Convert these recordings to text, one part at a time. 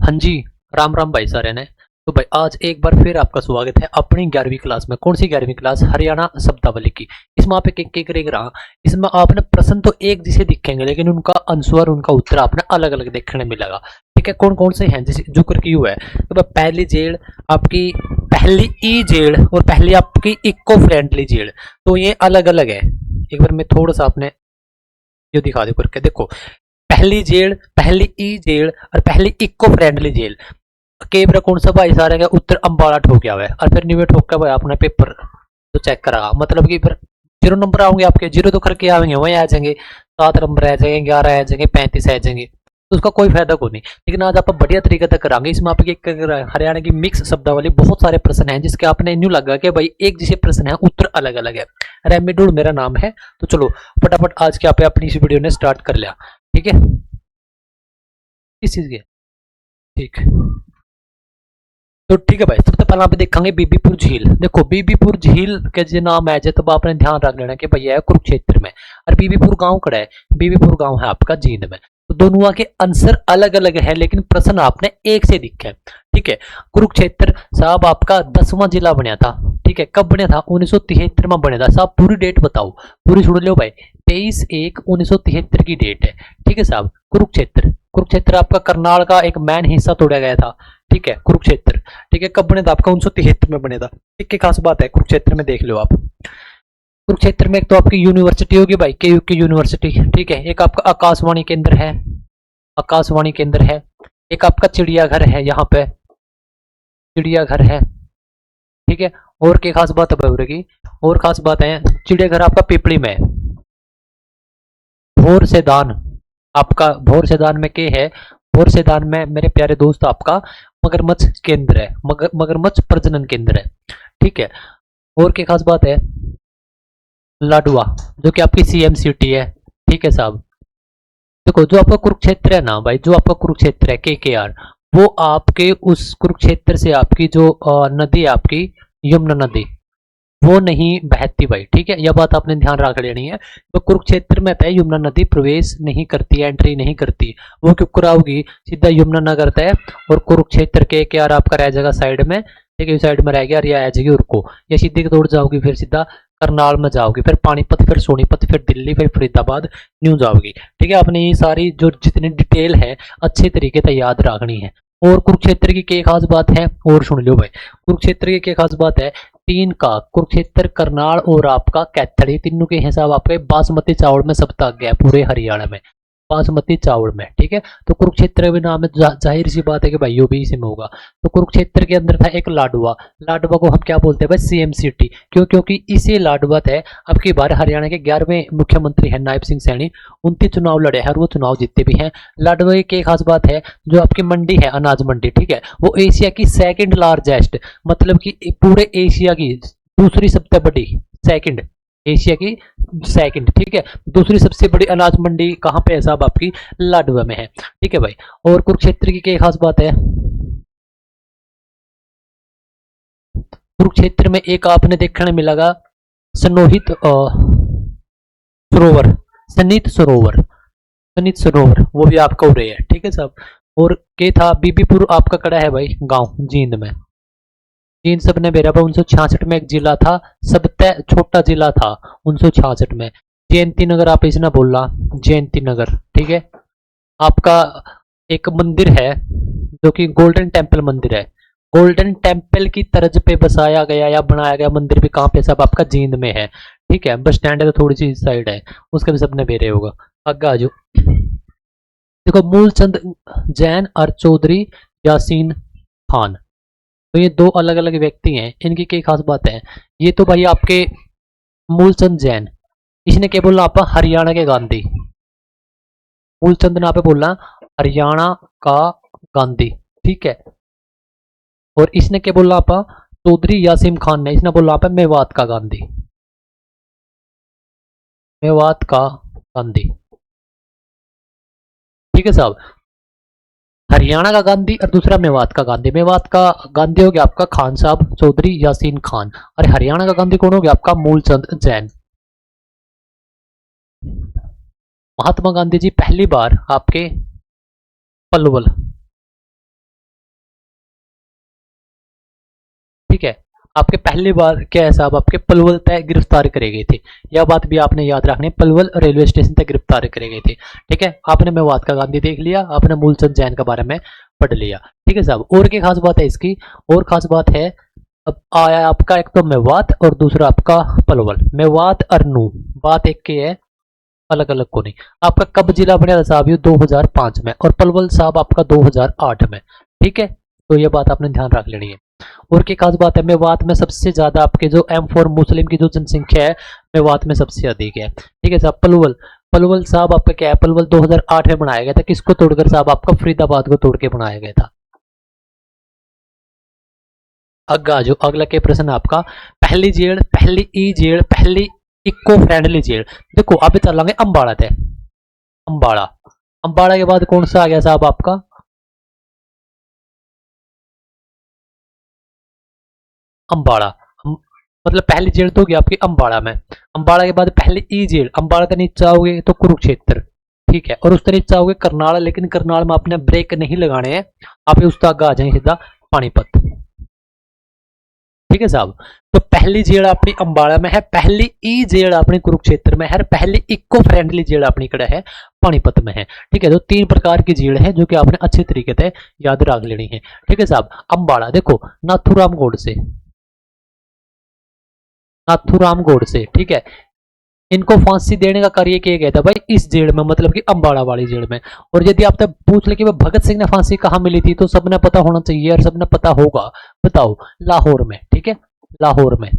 हाँ जी, राम राम भाई सारे ने। तो भाई आज एक बार फिर आपका स्वागत है अपनी 11वीं क्लास में। कौन सी 11वीं क्लास? हरियाणा शब्दावली की। इसमें आप एक एक एक रहा। इसमें आपने प्रश्न तो एक जैसे दिखेंगे लेकिन उनका आंसर उनका उत्तर आपने अलग अलग देखने मिलेगा। ठीक है, कौन कौन से हैं जैसे जुक्र की हुआ है। तो भाई पहली जेल आपकी, पहली ई जेल और पहली आपकी इको फ्रेंडली जेल, तो ये अलग अलग है। एक बार मैं थोड़ा सा आपने ये दिखा दो करके देखो। पहली जेल, पहली ई जेल और पहली इको फ्रेंडली जेल। केवरा कौन सा भाई सारे का उत्तर अंबाला ठोक गया हुआ है। और फिर न्यू ठोक के भाई अपना पेपर तो चेक करा, मतलब कि फिर 0 नंबर आओगे आपके, 0 तो करके आएंगे वही आ जाएंगे, 7 नंबर आ जाएंगे, 11 आ जाएंगे, 35 आ जाएंगे, तो उसका कोई फायदा को नहीं। लेकिन आज आप बढ़िया तरीके से करांगे। इसमें आपकी हरियाणा की मिक्स शब्दावली बहुत सारे प्रश्न हैं जिसके आपने न्यू लगा कि भाई एक जैसे प्रश्न है उत्तर अलग अलग है। रेमिडूल मेरा नाम है। तो चलो फटाफट आज के आप अपनी इस वीडियो ने स्टार्ट कर लिया। ठीक है, किस चीज के? ठीक, तो ठीक है भाई, सबसे पहले आप देखेंगे बीबीपुर झील। देखो बीबीपुर झील के जो नाम है तो आपने ध्यान रख लेना कि भैया है कुरुक्षेत्र में, और बीबीपुर गांव कड़ा है? बीबीपुर गांव है आपका जींद में। तो दोनों के आंसर अलग अलग है लेकिन प्रश्न आपने एक से दिखे। ठीक है, कुरुक्षेत्र साहब आपका 10वां जिला बनया था। ठीक है, कब बनया था? 1973 में बनया था साहब। पूरी डेट बताओ, पूरी सुन लो भाई। 23/1/1973 की डेट है। ठीक है साहब। कुरुक्षेत्र, कुरुक्षेत्र आपका करनाल का एक मैन हिस्सा तोड़ा गया था। ठीक है, कुरुक्षेत्र। ठीक है, कब बने था आपका? 1973 में बने था। एक एक खास बात है कुरुक्षेत्र में, देख लो आप। कुरुक्षेत्र में एक तो आपकी यूनिवर्सिटी होगी भाई, केयू की यूनिवर्सिटी। ठीक है, एक आपका आकाशवाणी केंद्र है, आकाशवाणी केंद्र है। एक आपका चिड़ियाघर है, यहाँ पे चिड़ियाघर है। ठीक है, और क्या खास बात है की? और खास बात है, चिड़ियाघर आपका पिपली में है। भोर सेदान, आपका भोर सेदान में क्या है? भोर सेदान में मेरे प्यारे दोस्त आपका मगरमच्छ केंद्र है, मगरमच्छ प्रजनन केंद्र है। ठीक है, और क्या खास बात है? लाडवा, जो कि आपकी सीएम सिटी है। ठीक है साहब। देखो जो आपका कुरुक्षेत्र है ना भाई, जो आपका कुरुक्षेत्र है के आर, वो आपके उस कुरुक्षेत्र से आपकी जो नदी है आपकी यमुना नदी, वो नहीं बहती भाई। ठीक है, यह बात आपने ध्यान रख लेनी है। तो कुरुक्षेत्र में तय यमुना नदी प्रवेश नहीं करती है, एंट्री नहीं करती। वो क्यों कराओगी? सीधा यमुना नगर तय और कुरुक्षेत्र के आर आपका रह जाएगा साइड में। ठीक है, साइड में रह गया और यह आ जाएगी उर्को, ये सीधी दौड़ जाओगी, फिर सीधा करनाल में जाओगी, फिर पानीपत, फिर सोनीपत, फिर दिल्ली, फिर फरीदाबाद न्यू जाओगी। ठीक है, आपने ये सारी जो जितनी डिटेल है अच्छे तरीके से याद रखनी है। और कुरुक्षेत्र की क्या खास बात है और सुन लो भाई। कुरुक्षेत्र की क्या खास बात है? तीन का कुरुक्षेत्र, करनाल और आपका कैथल, तीनों के हिसाब आपके बासमती चावल में सबसे आगे है पूरे हरियाणा में, बासमती चावल में। ठीक है, तो कुरुक्षेत्र भी नाम है, जाहिर सी बात है कि भाइयों भी इसी में होगा। तो कुरुक्षेत्र के अंदर था एक लाडवा। लाडवा को हम क्या बोलते हैं भाई? CM city. क्यों? क्योंकि इसी लाडवा है अब की बार हरियाणा के 11वें मुख्यमंत्री है नायब सिंह सैनी। 29 चुनाव लड़े हैं और वो चुनाव जीते भी हैं। लाडवा की एक खास बात है, जो आपकी मंडी है अनाज मंडी, ठीक है, वो एशिया की सेकंड लार्जेस्ट, मतलब कि पूरे एशिया की दूसरी सबसे बड़ी, सेकंड, एशिया की सेकंड। ठीक है, दूसरी सबसे बड़ी अनाज मंडी कहाँ पे है साहब? आपकी लाडवा में है। ठीक है भाई, और कुरुक्षेत्र की क्या खास बात है? कुरुक्षेत्र में एक आपने देखने मिलेगा सनोहित सरोवर, सनित सरोवर, सनित सरोवर, वो भी आपका हो रही है। ठीक है साहब। और के था बीबीपुर आपका कड़ा है भाई गांव जींद में। जींद सबने बेरा पर 1966 में एक जिला था, सबसे छोटा जिला था 1966 में। जयंती नगर आप इसने बोलना, जयंती नगर। ठीक है, आपका एक मंदिर है जो कि गोल्डन टेम्पल मंदिर है। गोल्डन टेम्पल की तर्ज पे बसाया गया या बनाया गया मंदिर भी कहाँ पे? सब आपका जींद में है। ठीक है, बस स्टैंड है तो थोड़ी सी साइड है, उसका भी सबने बेरे होगा। आगे आ जाओ। देखो मूलचंद जैन और चौधरी यासीन खान, तो ये दो अलग अलग व्यक्ति हैं। इनकी कई खास बातें हैं। ये तो भाई आपके मूलचंद जैन, इसने क्या बोला आपका? हरियाणा के गांधी। मूलचंद ने आप बोलना हरियाणा का गांधी। ठीक है, और इसने क्या बोला आप? चौधरी यासीम खान ने, इसने बोला आप मेवात का गांधी, मेवात का गांधी। ठीक है साहब, हरियाणा का गांधी और दूसरा मेवात का गांधी। मेवात का गांधी हो गया आपका खान साहब, चौधरी यासीन खान, और हरियाणा का गांधी कौन हो गया आपका? मूलचंद जैन। महात्मा गांधी जी पहली बार आपके पलवल, ठीक है। आपके पहली बार क्या है साहब, आपके पलवल तक गिरफ्तार करे गए थे। यह बात भी आपने याद रखनी, पलवल रेलवे स्टेशन तक गिरफ्तार करे गए थे। ठीक है, आपने मेवात का गांधी देख लिया, आपने मूलचंद जैन के बारे में पढ़ लिया। ठीक है साहब, और क्या खास बात है इसकी, और खास बात है अब आया आपका एक तो मेवात और दूसरा आपका पलवल। मेवात और नू बात एक की है, अलग अलग को नहीं। आपका कब जिला बना था साहब, ये 2005 में, और पलवल साहब आपका 2008 में। ठीक है, तो ये बात आपने ध्यान रख लेनी है। और की खास बात है, मेवात में सबसे ज्यादा आपके जो M4 मुस्लिम की जो जनसंख्या है मेवात में सबसे अधिक है। ठीक है साहब, पलवल पलवल साहब आपका क्या है, पलवल 2008 में बनाया गया था, किसको तोड़कर साहब, आपका फरीदाबाद को तोड़ के बनाया गया था। अगला जो अगला के प्रश्न आपका, पहली जेल, पहली ई जेल, पहली इको फ्रेंडली जेल। देखो अभी चलेंगे अंबाड़ा थे, अंबाड़ा। अंबाड़ा के बाद कौन सा आ गया साहब आपका, अंबाड़ा। मतलब पहली जेल तो होगी आपकी अंबाड़ा में। अंबाड़ा के बाद पहली ई जेल, अंबाड़ा के नीचे आओगे तो कुरुक्षेत्र। ठीक है, और उस नीचे आओगे करनाल, लेकिन करनाल में आपने ब्रेक नहीं लगाने हैं, आप उस तक आ जाएंगे सीधा पानीपत। ठीक है साहब, तो पहली जेल अपनी अंबाड़ा में है, पहली ई जेल अपनी कुरुक्षेत्र में है, पहली इको फ्रेंडली जेल अपनी कड़ा है पानीपत में है। ठीक है, तो तीन प्रकार की जेल है जो कि आपने अच्छे तरीके से याद रख लेनी है। ठीक है साहब, अंबाड़ा देखो नाथूराम गोडसे, नाथूराम गोडसे। ठीक है, इनको फांसी देने का कार्य किया गया था भाई इस जेल में, मतलब कि अंबाड़ा वाली जेल में। और यदि आप तब पूछ ले कि भगत सिंह ने फांसी कहाँ मिली थी, तो सबने पता होना चाहिए और सबने पता होगा। बताओ, लाहौर में। ठीक है, लाहौर में।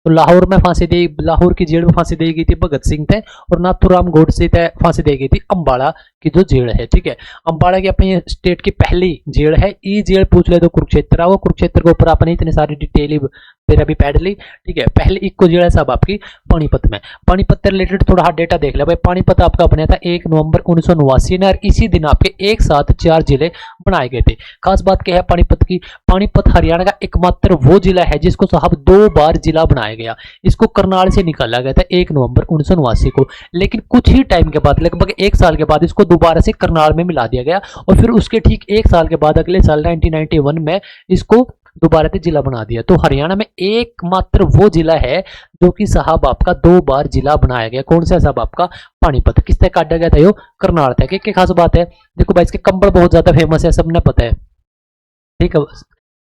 तो लाहौर में फांसी दी, लाहौर की जेल में फांसी दी गई थी भगत सिंह थे, और नाथूराम गोडसे थे फांसी दी गई थी अंबाड़ा की जो जेल है। ठीक है, अंबाड़ा की अपनी स्टेट की पहली जेल है। ई जेल पूछ ले तो कुरुक्षेत्र आओ, कुरुक्षेत्र के ऊपर आपने इतनी सारी डिटेल फिर अभी पढ़ ली। ठीक है, पहली इको जेल है साहब आपकी पानीपत में। पानीपत से रिलेटेड थोड़ा हाँ डेटा देख लिया भाई, पानीपत आपका बना था 1 नवंबर 1989 में, और इसी दिन आपके एक साथ 4 जिले बनाए गए थे। खास बात क्या है पानीपत की, पानीपत हरियाणा का एकमात्र वो जिला है जिसको साहब 2 बार जिला बनाया गया। इसको करनाल से निकाला गया था 1 नवंबर 1989 को, लेकिन कुछ ही टाइम के बाद, लगभग 1 साल के बाद इसको दोबारा से करनाल में मिला दिया गया, और फिर उसके ठीक 1 साल के बाद अगले साल 1991 में इसको दोबारा से जिला बना दिया। तो हरियाणा में एकमात्र वो जिला है जो कि साहब आपका 2 बार जिला बनाया गया। कौन सा साहब आपका पानीपत। किससे काटा गया था, यो करनाल था। क्या खास बात है, देखो भाई इसके कंबल बहुत ज्यादा फेमस है, सबने पता है। ठीक है,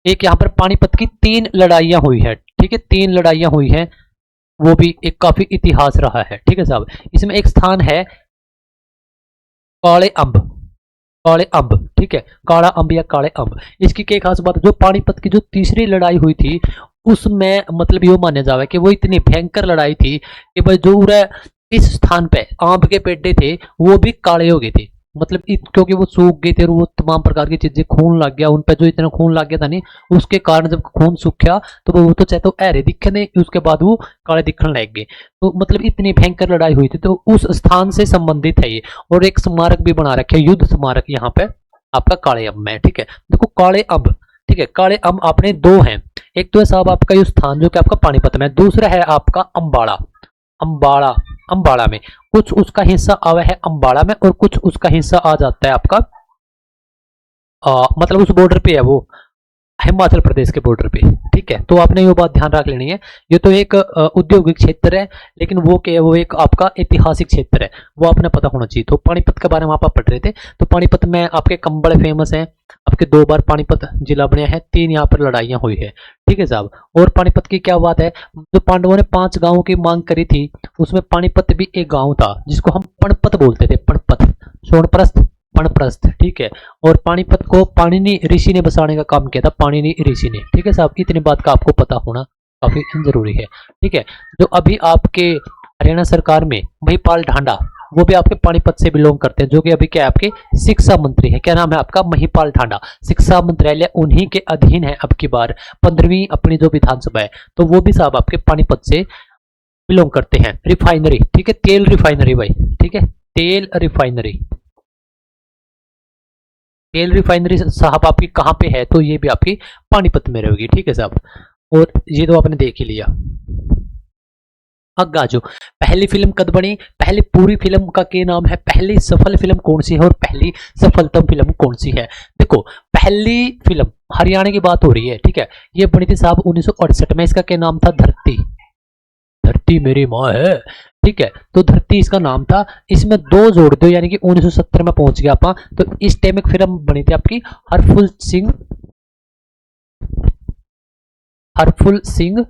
एक यहाँ पर पानीपत की 3 लड़ाइयां हुई है। ठीक है, 3 लड़ाइयां हुई हैं, वो भी एक काफी इतिहास रहा है। ठीक है साहब, इसमें एक स्थान है काले अंब, काले अंब। ठीक है, काला अंब या काले अंब। इसकी क्या खास बात है, जो पानीपत की जो तीसरी लड़ाई हुई थी उसमें मतलब ये माना जावे कि वो इतनी भयंकर लड़ाई थी कि भाई जो इस स्थान पे आम के पेड़े थे वो भी काले हो गए थे। मतलब क्योंकि वो सूख गए थे और वो तमाम प्रकार की चीजें, खून लग गया उन पे, जो इतना खून लग गया था नहीं, उसके कारण जब खून सूख गया तो वो तो चाहे तो हरे दिखे नहीं, उसके बाद वो काले दिखने लग गए। तो मतलब इतनी भयंकर लड़ाई हुई थी, तो उस स्थान से संबंधित है ये। और एक स्मारक भी बना रखे, युद्ध स्मारक यहाँ पे आपका काले अंब में। ठीक है, देखो काले अंब। ठीक है, काले अंब आपने 2 हैं, एक तो है साहब आपका ये स्थान जो कि आपका पानीपत में, दूसरा है आपका अंबाड़ा। अंबाड़ा, अंबाड़ा में कुछ उसका हिस्सा आवा है अंबाड़ा में, और कुछ उसका हिस्सा आ जाता है आपका मतलब उस बॉर्डर पे है वो, हिमाचल प्रदेश के बॉर्डर पे। ठीक है, तो आपने ये बात ध्यान रख लेनी है। ये तो एक औद्योगिक क्षेत्र है, लेकिन वो क्या है, वो एक आपका ऐतिहासिक क्षेत्र है, वो आपने पता होना चाहिए। तो पानीपत के बारे में आप पढ़ रहे थे, तो पानीपत में आपके कंबल फेमस हैं, आपके 2 बार पानीपत जिला बना है, 3 यहाँ पर लड़ाइयां हुई है। ठीक है साहब, और पानीपत की क्या बात है, जो पांडवों ने 5 गांवों की मांग करी थी उसमें पानीपत भी एक गाँव था जिसको हम पणपत बोलते थे, पणपत, सोनप्रस्थ, पणप्रस्थ। ठीक है, और पानीपत को पाणिनि ऋषि ने बसाने का काम किया था, पाणिनि ऋषि ने। ठीक है साहब, इतनी बात का आपको पता होना काफी जरूरी है। ठीक है, जो अभी आपके हरियाणा सरकार में महिपाल ढांडा, वो भी आपके पानीपत से बिलोंग करते हैं, जो कि अभी क्या है आपके शिक्षा मंत्री है। क्या नाम है आपका, महिपाल ढांडा। शिक्षा मंत्रालय उन्हीं के अधीन है अब की बार 15वीं अपनी जो विधानसभा है, तो वो भी साहब आपके पानीपत से बिलोंग करते हैं। रिफाइनरी, ठीक है, तेल रिफाइनरी भाई। ठीक है, तेल रिफाइनरी, तेल रिफाइनरी साहब आपकी कहाँ पे है, तो ये भी आपकी पानीपत में रहेगी। ठीक है साहब, और ये तो आपने देख ही लिया। आगे आ जाओ, पहली फिल्म कद बनी, पहली पूरी फिल्म का क्या नाम है, पहली सफल फिल्म कौन सी है और पहली सफलतम फिल्म कौन सी है। देखो पहली फिल्म हरियाणा की बात हो रही है, ठीक है, ये बनी थी साहब 1968 में। इसका क्या नाम था, धरती। धरती मेरी माँ है, ठीक है, तो धरती इसका नाम था। इसमें दो जोड़ दो यानी कि 1970 में पहुंच गया आप। तो इस टाइम एक फिल्म बनी थी आपकी हरफुल सिंह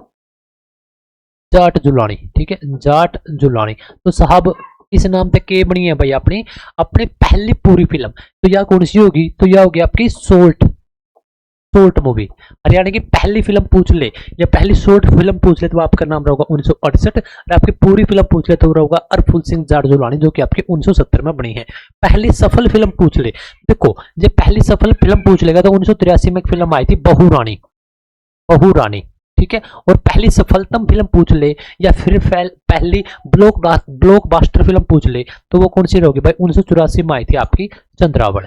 जाट जुलानी, ठीक है, जाट जुलानी। तो साहब इस नाम पे के बनी है भाई अपनी अपनी पहली पूरी फिल्म। तो यह कौन सी होगी, तो यह होगी आपकी शॉर्ट मूवी। हरियाणा की पहली फिल्म पूछ ले या पहली शॉर्ट फिल्म पूछ ले तो आपका नाम रहेगा 1968, और आपकी पूरी फिल्म पूछ ले तो रहेगा हरफुल सिंह जाट जुलानी, जो कि आपकी 1970 में बनी है। पहली सफल फिल्म पूछ ले, देखो ये पहली सफल फिल्म पूछ लेगा तो 1983 में एक फिल्म आई थी बहू रानी, ठीक है। और पहली सफलतम फिल्म पूछ ले या फिर पहली ब्लॉकबस्टर फिल्म पूछ ले तो वो कौन सी रहेगी भाई, 1984 में आई थी आपकी चंद्रावळ,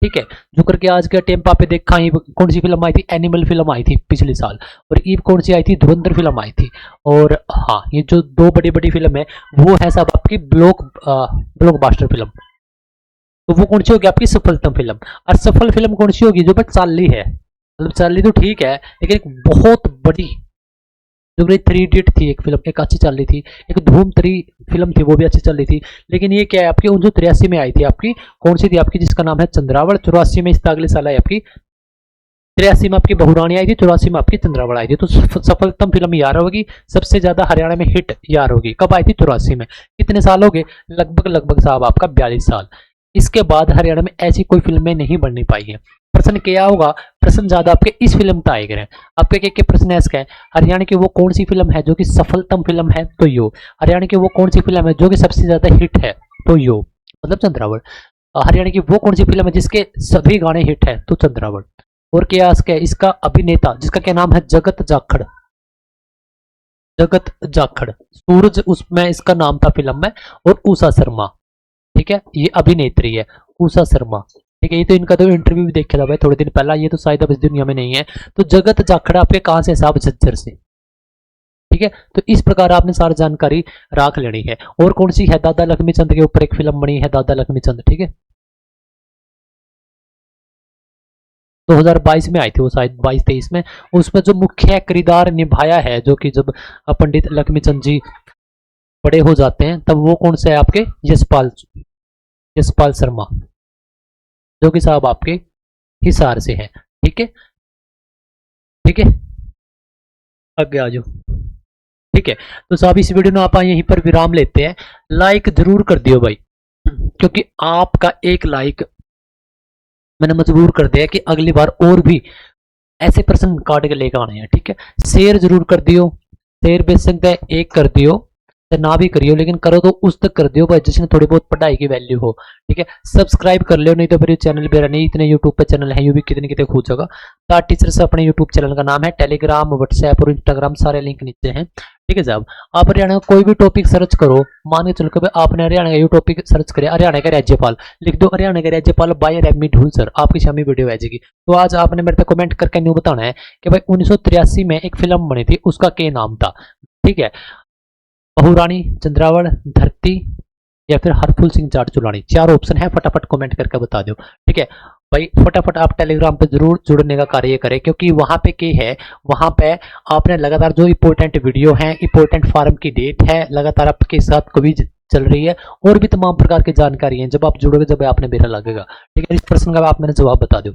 ठीक है। जो करके आज के टाइम पे देखा ही कौन सी फिल्म आई थी, एनिमल फिल्म आई थी पिछले साल, और ईब कौन सी आई थी, धुरंधर फिल्म आई थी। और हाँ, ये जो दो बड़ी बड़ी फिल्म है वो है सब आपकी ब्लॉकबस्टर फिल्म। तो वो कौन सी होगी आपकी सफलतम फिल्म। और सफल फिल्म कौन सी होगी, जो बस चाली है, मतलब चाली तो ठीक है लेकिन एक बहुत बड़ी, जो 3 इडियट थी एक फिल्म, एक अच्छी चल रही थी, एक धूम 3 फिल्म थी वो भी अच्छी चल रही थी। लेकिन ये क्या है आपकी 1983 में आई थी आपकी, कौन सी थी आपकी, जिसका नाम है चंद्रावळ। 84 में इसका अगले साल आई आपकी, 83 में आपकी बहुरानी आई थी, 84 में आपकी चंद्रावळ आई थी। तो सफलतम फिल्म यार होगी, सबसे ज्यादा हरियाणा में हिट यार होगी, कब आई थी, 84 में। कितने साल हो गए, लगभग साहब आपका 42 साल। इसके बाद हरियाणा में ऐसी कोई फिल्में नहीं बननी पाई है। प्रश्न क्या होगा, प्रश्न ज्यादा आपके इस फिल्म का आएगा। आपके क्या प्रश्न ऐसा है, हरियाणा की वो कौन सी फिल्म है जो कि सफलतम फिल्म है, तो यो। हरियाणा की वो कौन सी फिल्म है जो कि सबसे ज्यादा हिट है, तो यो, मतलब चंद्रावळ। हरियाणा की वो कौन सी फिल्म है जिसके सभी गाने हिट है, तो चंद्रावळ। और क्या इसका अभिनेता जिसका क्या नाम है, जगत जाखड़। सूरज उसमें इसका नाम था फिल्म में। और उषा शर्मा, ठीक है, ये अभिनेत्री है उषा शर्मा, ठीक है। ये तो इनका तो इंटरव्यू भी देखा था भाई थोड़े दिन पहला, ये तो शायद अब इस दुनिया में नहीं है। तो जगत जाखड़ आपके कहां से, साहब झज्जर से, ठीक है। तो इस प्रकार आपने सारी जानकारी राख लेनी है। और कौन सी है, दादा लक्ष्मी चंद के ऊपर एक फिल्म बनी है, दादा लक्ष्मी चंद, ठीक है, 2022 में आई थी वो, शायद 22-23 में। उसमें जो मुख्य किरदार निभाया है, जो कि जब पंडित लक्ष्मीचंद जी बड़े हो जाते हैं तब वो कौन सा है आपके, यशपाल शर्मा, जो कि साहब आपके हिसार से है, ठीक है, ठीक है। आगे आ जाओ, ठीक है। तो साहब इस वीडियो में आप यहीं पर विराम लेते हैं। लाइक जरूर कर दियो भाई, क्योंकि आपका एक लाइक मैंने मजबूर कर दिया कि अगली बार और भी ऐसे प्रश्न काट के लेकर आने हैं, ठीक है। शेयर जरूर कर दियो, शेयर बेच सकते हैं, एक कर दियो, ना भी करियो लेकिन करो तो उस तक कर दियो भाई जिसने थोड़ी बहुत पढ़ाई की वैल्यू हो, ठीक है। सब्सक्राइब कर लियो, नहीं तो फिर चैनल मेरा नहीं, इतने यूट्यूब पे चैनल है, यू भी कितने कितने खूद जगह। तार टीचर्स अपने यूट्यूब चैनल का नाम है, टेलीग्राम, व्हाट्सएप और इंस्टाग्राम सारे लिंक नीचे हैं, ठीक है साहब। आप हरियाणा का कोई भी टॉपिक सर्च करो, मान के चलो कि आपने हरियाणा का ये टॉपिक सर्च करे, हरियाणा का राज्यपाल लिख दो, हरियाणा का राज्यपाल बाय रेमी ढूल सर, आपकी सामने वीडियो आ जाएगी। तो आज आपने मेरे पे कमेंट करके न्यू बताना है कि भाई 1983 में एक फिल्म बनी थी, उसका क्या नाम था, ठीक है। बहुरानी, चंद्रावळ, धरती या फिर हरफुल सिंह जाट जुलानी, 4 ऑप्शन है, फटाफट कमेंट करके बता दो, ठीक है भाई। फटाफट आप टेलीग्राम पे जरूर जुड़ने का कार्य करें, क्योंकि वहां पे क्या है, वहां पे आपने लगातार जो इंपॉर्टेंट वीडियो है, इंपॉर्टेंट फार्म की डेट है, लगातार आपके साथ क्विज चल रही है, और भी तमाम प्रकार की जानकारी है। जब आप जुड़ोगे जब आपने मेरा लगेगा, ठीक है। इस प्रश्न का आप मैंने जवाब बता दो।